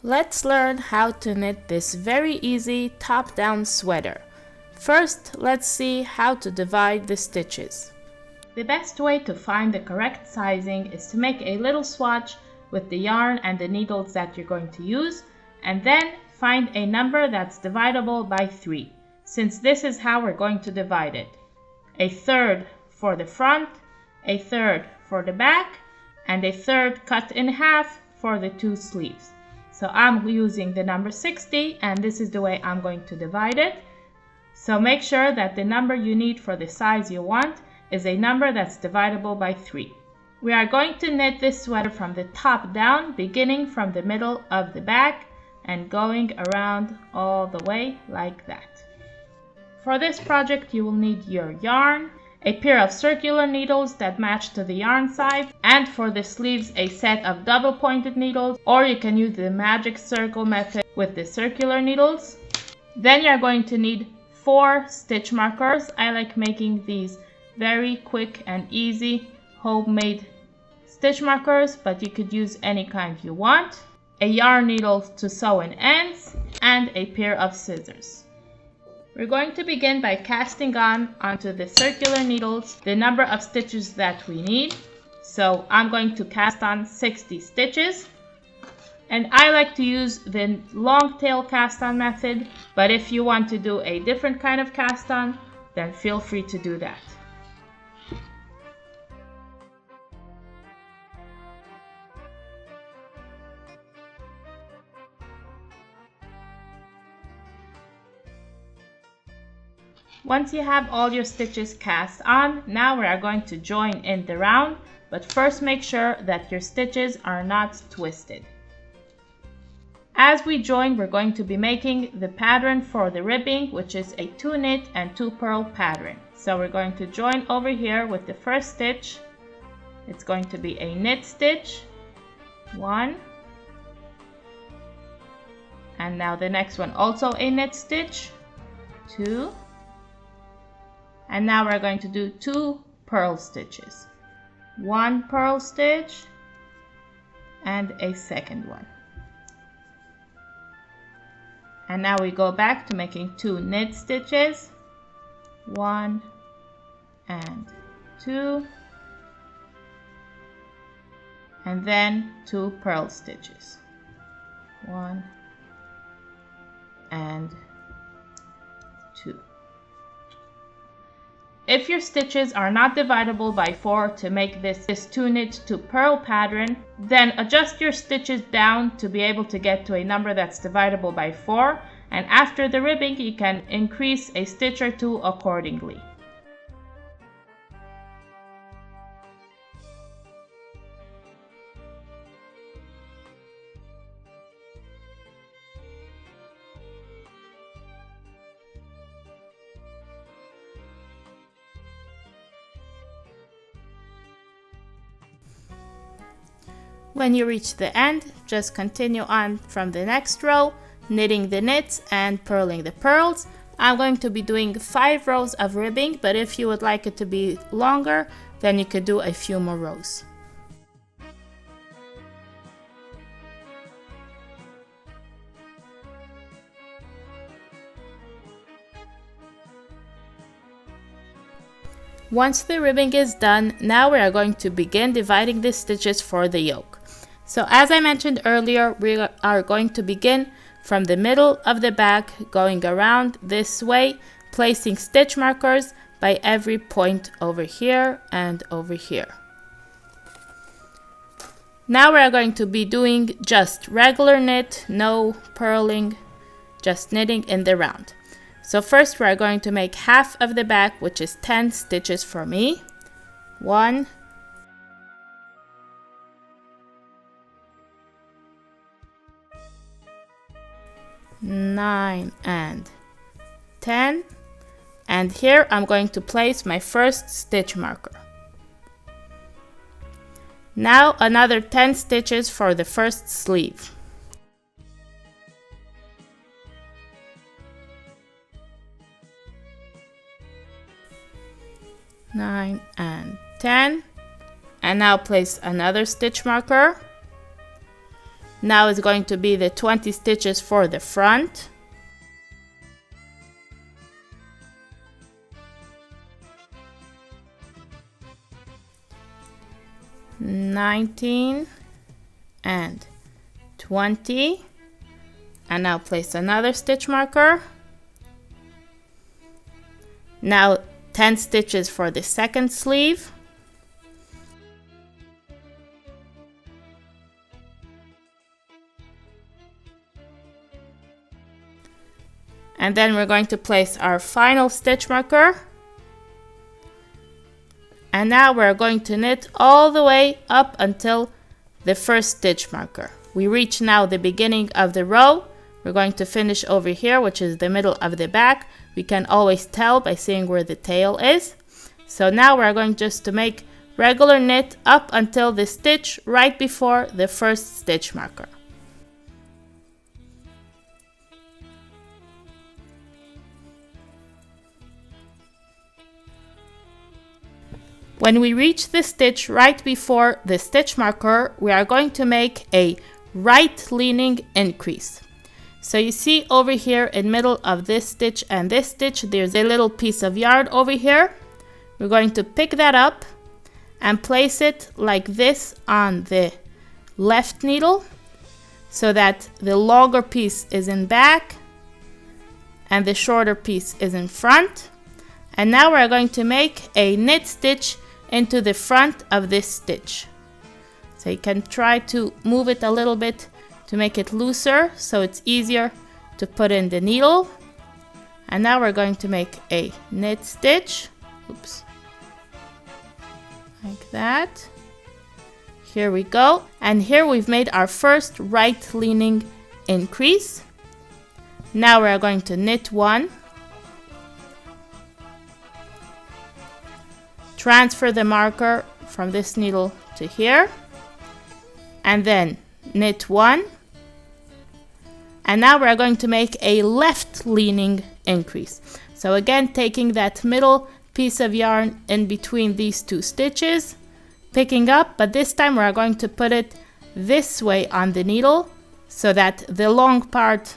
Let's learn how to knit this very easy top-down sweater. First, let's see how to divide the stitches. The best way to find the correct sizing is to make a little swatch with the yarn and the needles that you're going to use, and then find a number that's divisible by 3, since this is how we're going to divide it. A third for the front, a third for the back, and a third cut in half for the 2 sleeves. So I'm using the number 60, and this is the way I'm going to divide it. So make sure that the number you need for the size you want is a number that's divisible by 3. We are going to knit this sweater from the top down, beginning from the middle of the back and going around all the way like that. For this project, you will need your yarn, a pair of circular needles that match to the yarn side, and for the sleeves a set of double pointed needles, or you can use the magic circle method with the circular needles. Then you're going to need 4 stitch markers. I like making these very quick and easy homemade stitch markers, but you could use any kind you want, a yarn needle to sew in ends, and a pair of scissors. We're going to begin by casting on onto the circular needles the number of stitches that we need. So I'm going to cast on 60 stitches, and I like to use the long tail cast on method, but if you want to do a different kind of cast on, then feel free to do that. Once you have all your stitches cast on, now we are going to join in the round, but first make sure that your stitches are not twisted. As we join, we're going to be making the pattern for the ribbing, which is a 2 knit and 2 purl pattern. So we're going to join over here with the first stitch. It's going to be a knit stitch, 1, and now the next one also a knit stitch, 2, and now we're going to do 2 purl stitches, 1 purl stitch and a second one. And now we go back to making 2 knit stitches, 1 and 2, and then 2 purl stitches, 1 and 2. If your stitches are not divisible by 4 to make this 2 knit 2 purl pattern, then adjust your stitches down to be able to get to a number that's divisible by 4, and after the ribbing you can increase a stitch or 2 accordingly. When you reach the end, just continue on from the next row, knitting the knits and purling the purls. I'm going to be doing 5 rows of ribbing, but if you would like it to be longer, then you could do a few more rows. Once the ribbing is done, now we are going to begin dividing the stitches for the yoke. So as I mentioned earlier, we are going to begin from the middle of the back, going around this way, placing stitch markers by every point over here and over here. Now we are going to be doing just regular knit, no purling, just knitting in the round. So first we are going to make half of the back, which is 10 stitches for me. 1, 9 and 10, and here I'm going to place my first stitch marker. Now another 10 stitches for the first sleeve. 9 and 10, and now place another stitch marker. Now it's going to be the 20 stitches for the front. $19 and $20, and now place another stitch marker. Now 10 stitches for the second sleeve. And then we're going to place our final stitch marker. And now we're going to knit all the way up until the first stitch marker. We reach now the beginning of the row. We're going to finish over here, which is the middle of the back. We can always tell by seeing where the tail is. So now we're going just to make regular knit up until the stitch right before the first stitch marker. When we reach the stitch right before the stitch marker, we are going to make a right leaning increase. So you see over here in middle of this stitch and this stitch, there's a little piece of yarn over here. We're going to pick that up and place it like this on the left needle so that the longer piece is in back and the shorter piece is in front. And now we're going to make a knit stitch into the front of this stitch. So you can try to move it a little bit to make it looser so it's easier to put in the needle. And now we're going to make a knit stitch. Oops. Like that. Here we go. And here we've made our first right leaning increase. Now we're going to knit one. Transfer the marker from this needle to here, and then knit one. And now we're going to make a left leaning increase. So again, taking that middle piece of yarn in between these two stitches, picking up, but this time we're going to put it this way on the needle so that the long part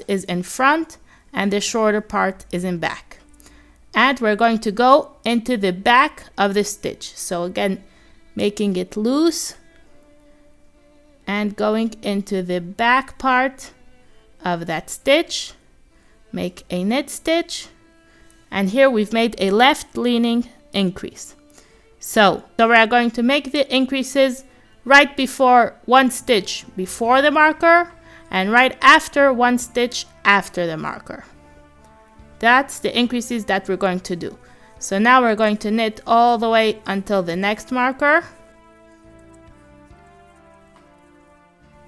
is in front and the shorter part is in back. And we're going to go into the back of the stitch. So again, making it loose and going into the back part of that stitch. Make a knit stitch. And here we've made a left leaning increase. So we're going to make the increases right before one stitch before the marker and right after one stitch after the marker. That's the increases that we're going to do. So now we're going to knit all the way until the next marker.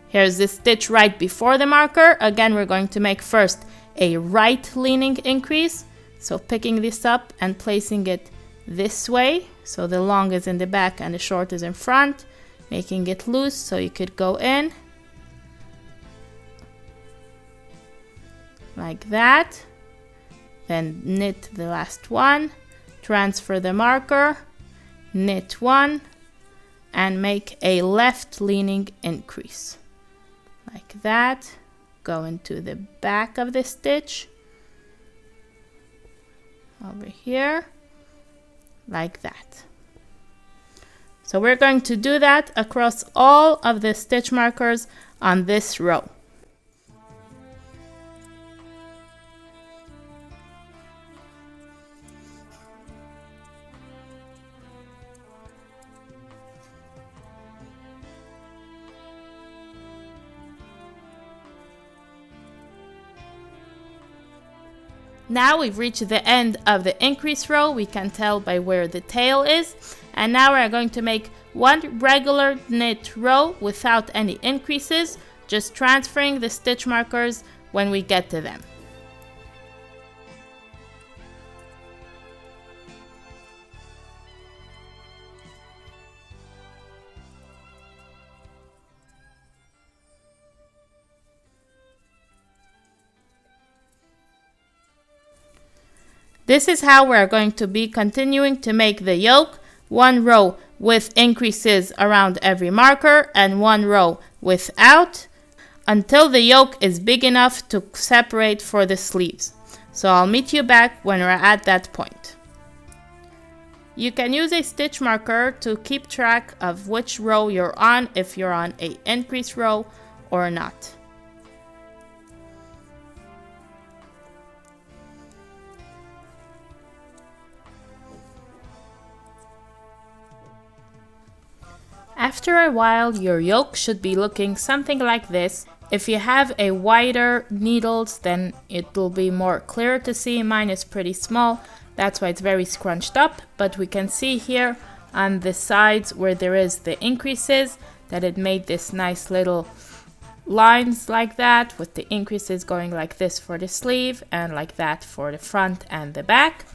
Here's the stitch right before the marker. Again, we're going to make first a right leaning increase. So picking this up and placing it this way. So the long is in the back and the short is in front. Making it loose so you could go in. Like that. Then knit the last one, transfer the marker, knit one, and make a left leaning increase. Like that. Go into the back of the stitch, over here, like that. So we're going to do that across all of the stitch markers on this row. Now we've reached the end of the increase row. We can tell by where the tail is. And now we're going to make one regular knit row without any increases, just transferring the stitch markers when we get to them. This is how we're going to be continuing to make the yoke. One row with increases around every marker and one row without until the yoke is big enough to separate for the sleeves. So I'll meet you back when we're at that point. You can use a stitch marker to keep track of which row you're on, if you're on an increase row or not. After a while, your yoke should be looking something like this. If you have a wider needles, then it will be more clear to see. Mine is pretty small, that's why it's very scrunched up, but we can see here on the sides where there is the increases that it made this nice little lines like that, with the increases going like this for the sleeve and like that for the front and the back.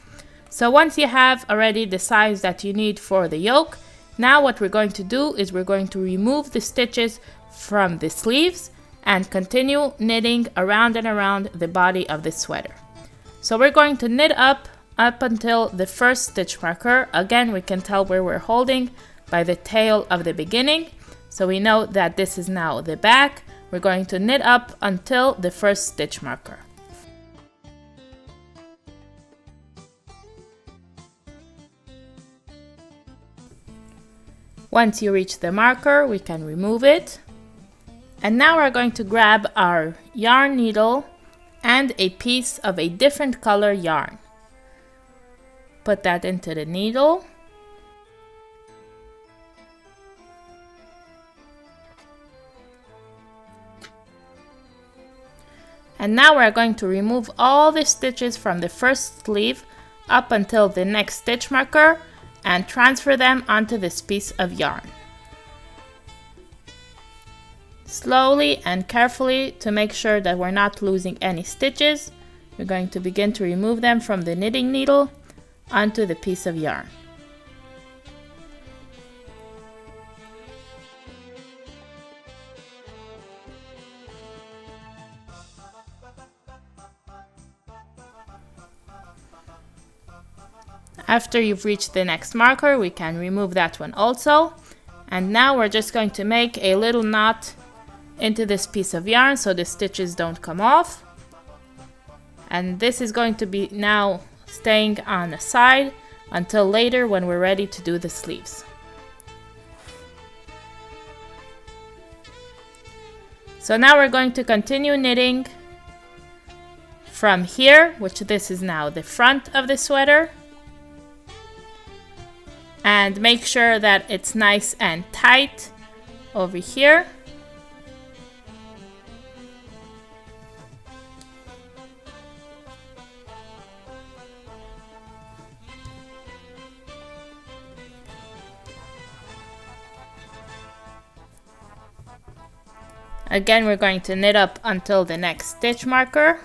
So once you have already the size that you need for the yoke, now what we're going to do is we're going to remove the stitches from the sleeves and continue knitting around and around the body of the sweater. So we're going to knit up until the first stitch marker. Again, we can tell where we're holding by the tail of the beginning. So we know that this is now the back. We're going to knit up until the first stitch marker. Once you reach the marker, we can remove it. And now we're going to grab our yarn needle and a piece of a different color yarn. Put that into the needle. And now we're going to remove all the stitches from the first sleeve up until the next stitch marker and transfer them onto this piece of yarn. Slowly and carefully to make sure that we're not losing any stitches, we're going to begin to remove them from the knitting needle onto the piece of yarn. After you've reached the next marker, we can remove that one also. And now we're just going to make a little knot into this piece of yarn so the stitches don't come off. And this is going to be now staying on the side until later when we're ready to do the sleeves. So now we're going to continue knitting from here, which this is now the front of the sweater. And make sure that it's nice and tight over here. Again, we're going to knit up until the next stitch marker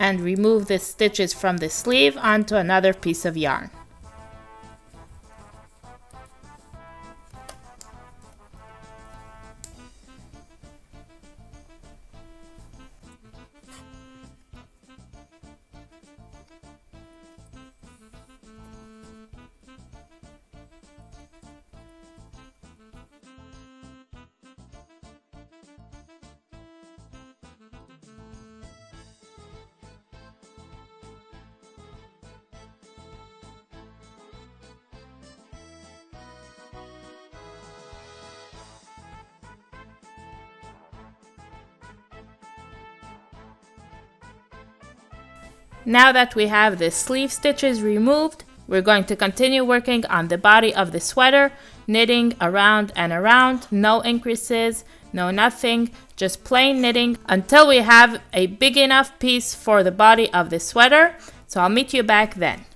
and remove the stitches from the sleeve onto another piece of yarn. Now that we have the sleeve stitches removed, we're going to continue working on the body of the sweater, knitting around and around, no increases, no nothing, just plain knitting until we have a big enough piece for the body of the sweater. So I'll meet you back then.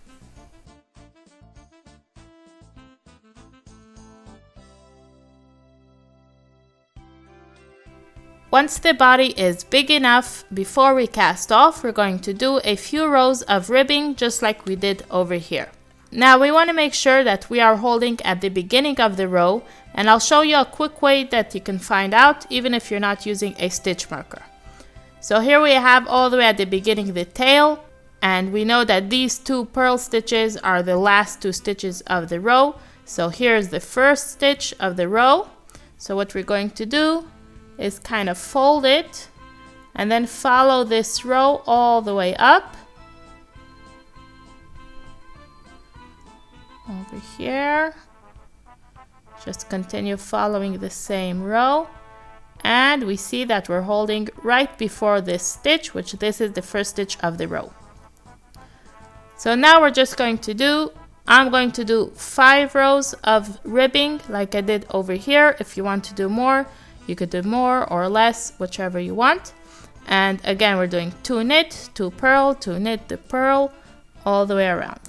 Once the body is big enough, before we cast off, we're going to do a few rows of ribbing just like we did over here. Now we want to make sure that we are holding at the beginning of the row, and I'll show you a quick way that you can find out even if you're not using a stitch marker. So here we have all the way at the beginning the tail, and we know that these two purl stitches are the last two stitches of the row. So here's the first stitch of the row. So what we're going to do is kind of fold it and then follow this row all the way up. Over here. Just continue following the same row. And we see that we're holding right before this stitch, which this is the first stitch of the row. So now we're just going to do, I'm going to do 5 rows of ribbing like I did over here. If you want to do more, you could do more or less, whichever you want. And again, we're doing 2 knit, 2 purl, 2 knit, 2 purl, all the way around.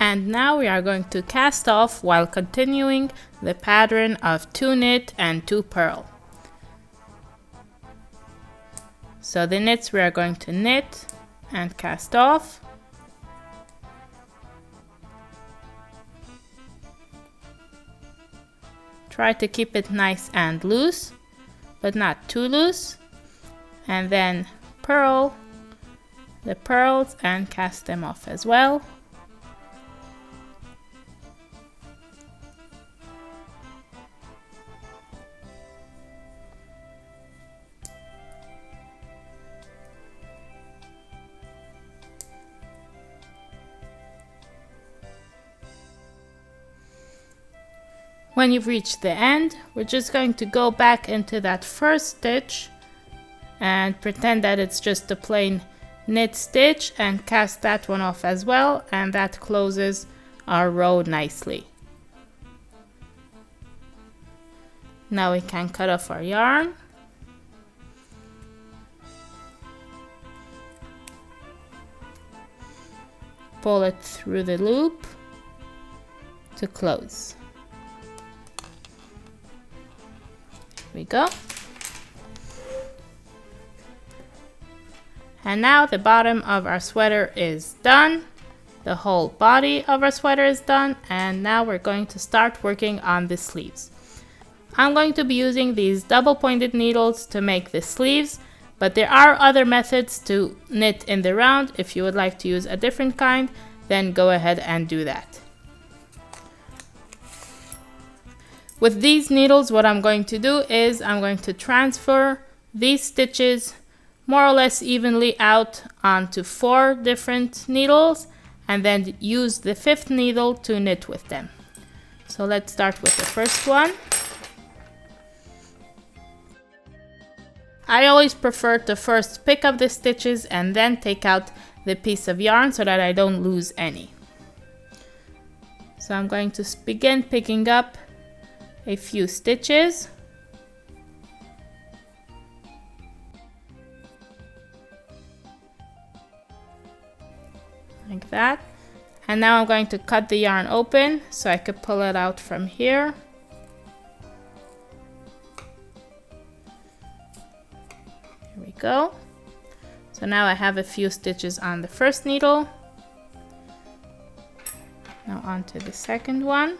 And now we are going to cast off while continuing the pattern of 2 knit and 2 purl. So the knits we are going to knit and cast off. Try to keep it nice and loose, but not too loose. And then purl the purls and cast them off as well. When you've reached the end, we're just going to go back into that first stitch and pretend that it's just a plain knit stitch and cast that one off as well, and that closes our row nicely. Now we can cut off our yarn. Pull it through the loop to close. We go. And now the bottom of our sweater is done. The whole body of our sweater is done, and now we're going to start working on the sleeves. I'm going to be using these double pointed needles to make the sleeves, but there are other methods to knit in the round. If you would like to use a different kind, then go ahead and do that. With these needles, what I'm going to do is I'm going to transfer these stitches more or less evenly out onto 4 different needles and then use the 5th needle to knit with them. So let's start with the first one. I always prefer to first pick up the stitches and then take out the piece of yarn so that I don't lose any. So I'm going to begin picking up a few stitches. Like that. And now I'm going to cut the yarn open so I could pull it out from here. Here we go. So now I have a few stitches on the first needle. Now onto the second one.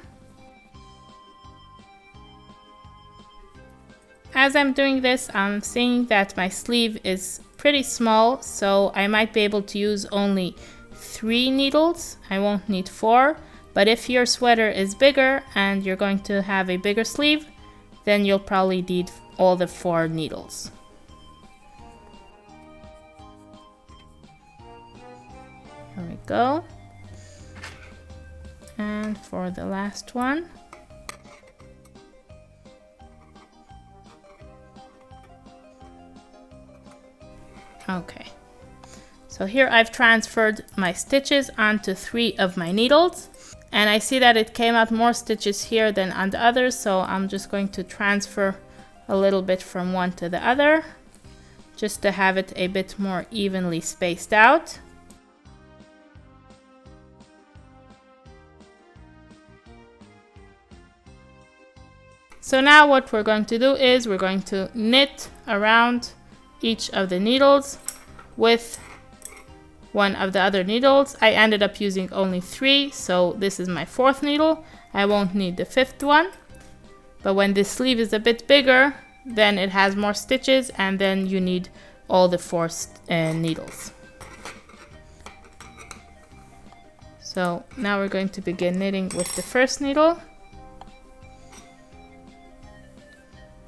As I'm doing this, I'm seeing that my sleeve is pretty small, so I might be able to use only 3 needles. I won't need 4, but if your sweater is bigger and you're going to have a bigger sleeve, then you'll probably need all the 4 needles. Here we go. And for the last one. Okay, so here I've transferred my stitches onto 3 of my needles, and I see that it came out more stitches here than on the others, so I'm just going to transfer a little bit from one to the other just to have it a bit more evenly spaced out. So now what we're going to do is we're going to knit around each of the needles with one of the other needles. I ended up using only 3, so this is my 4th needle. I won't need the 5th one, but when this sleeve is a bit bigger, then it has more stitches, and then you need all the four needles. So now we're going to begin knitting with the first needle.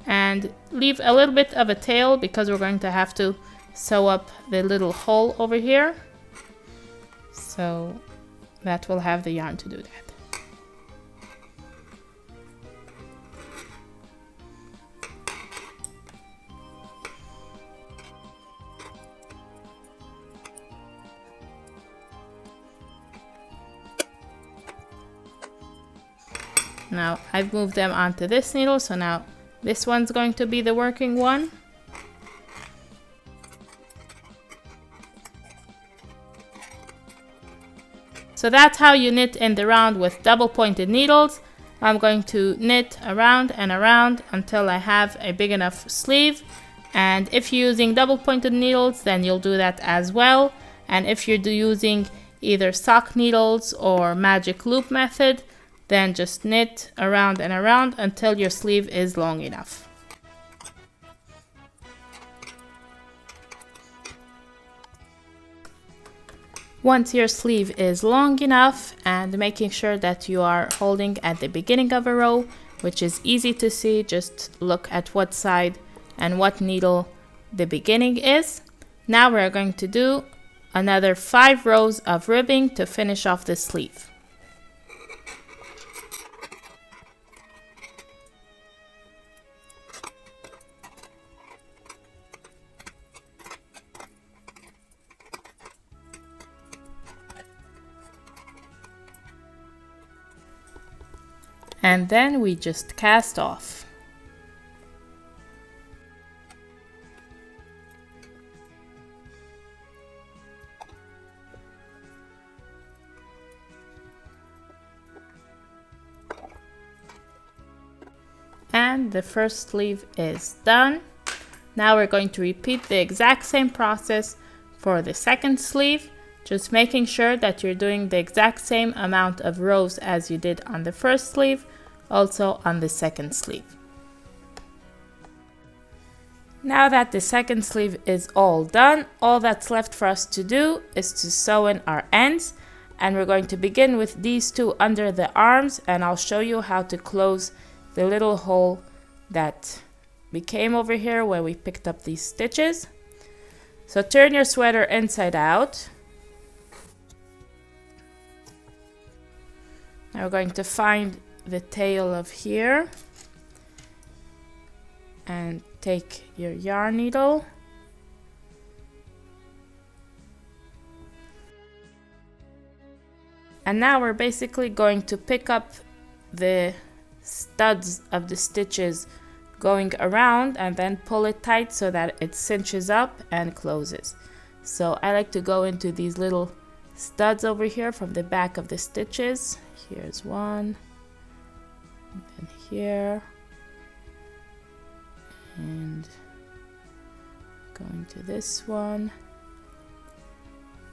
And leave a little bit of a tail because we're going to have to sew up the little hole over here. So that will have the yarn to do that. Now I've moved them onto this needle, so now this one's going to be the working one. So that's how you knit in the round with double pointed needles. I'm going to knit around and around until I have a big enough sleeve. And if you're using double pointed needles, then you'll do that as well. And if you're using either sock needles or magic loop method, then just knit around and around until your sleeve is long enough. Once your sleeve is long enough, and making sure that you are holding at the beginning of a row, which is easy to see, just look at what side and what needle the beginning is. Now we're going to do another 5 rows of ribbing to finish off the sleeve. And then we just cast off. And the first sleeve is done. Now we're going to repeat the exact same process for the second sleeve, just making sure that you're doing the exact same amount of rows as you did on the first sleeve, also on the second sleeve. Now that the second sleeve is all done, all that's left for us to do is to sew in our ends, and we're going to begin with these two under the arms, and I'll show you how to close the little hole that became over here where we picked up these stitches. So turn your sweater inside out. Now we're going to find the tail of here and take your yarn needle and now we're basically going to pick up the studs of the stitches going around and then pull it tight so that it cinches up and closes. So I like to go into these little studs over here from the back of the stitches. Here's one, and then here, and going to this one,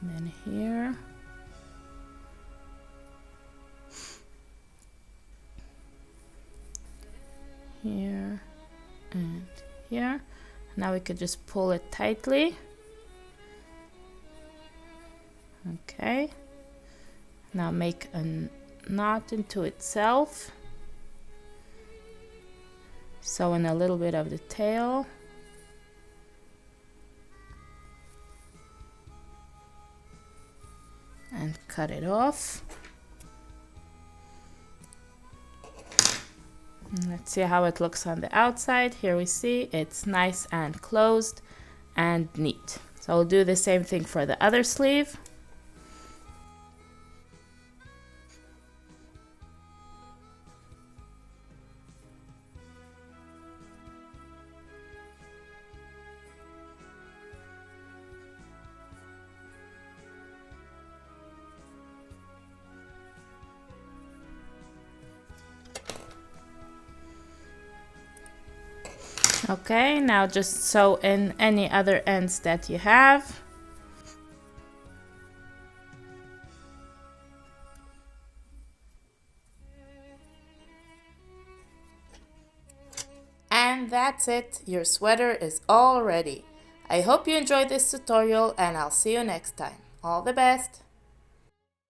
and then here, here, and here. Now we could just pull it tightly. Okay, now make a knot into itself, sew in a little bit of the tail, and cut it off. And let's see how it looks on the outside. Here we see it's nice and closed and neat. So I'll do the same thing for the other sleeve. Okay, now just sew in any other ends that you have. And that's it, your sweater is all ready. I hope you enjoyed this tutorial and I'll see you next time. All the best!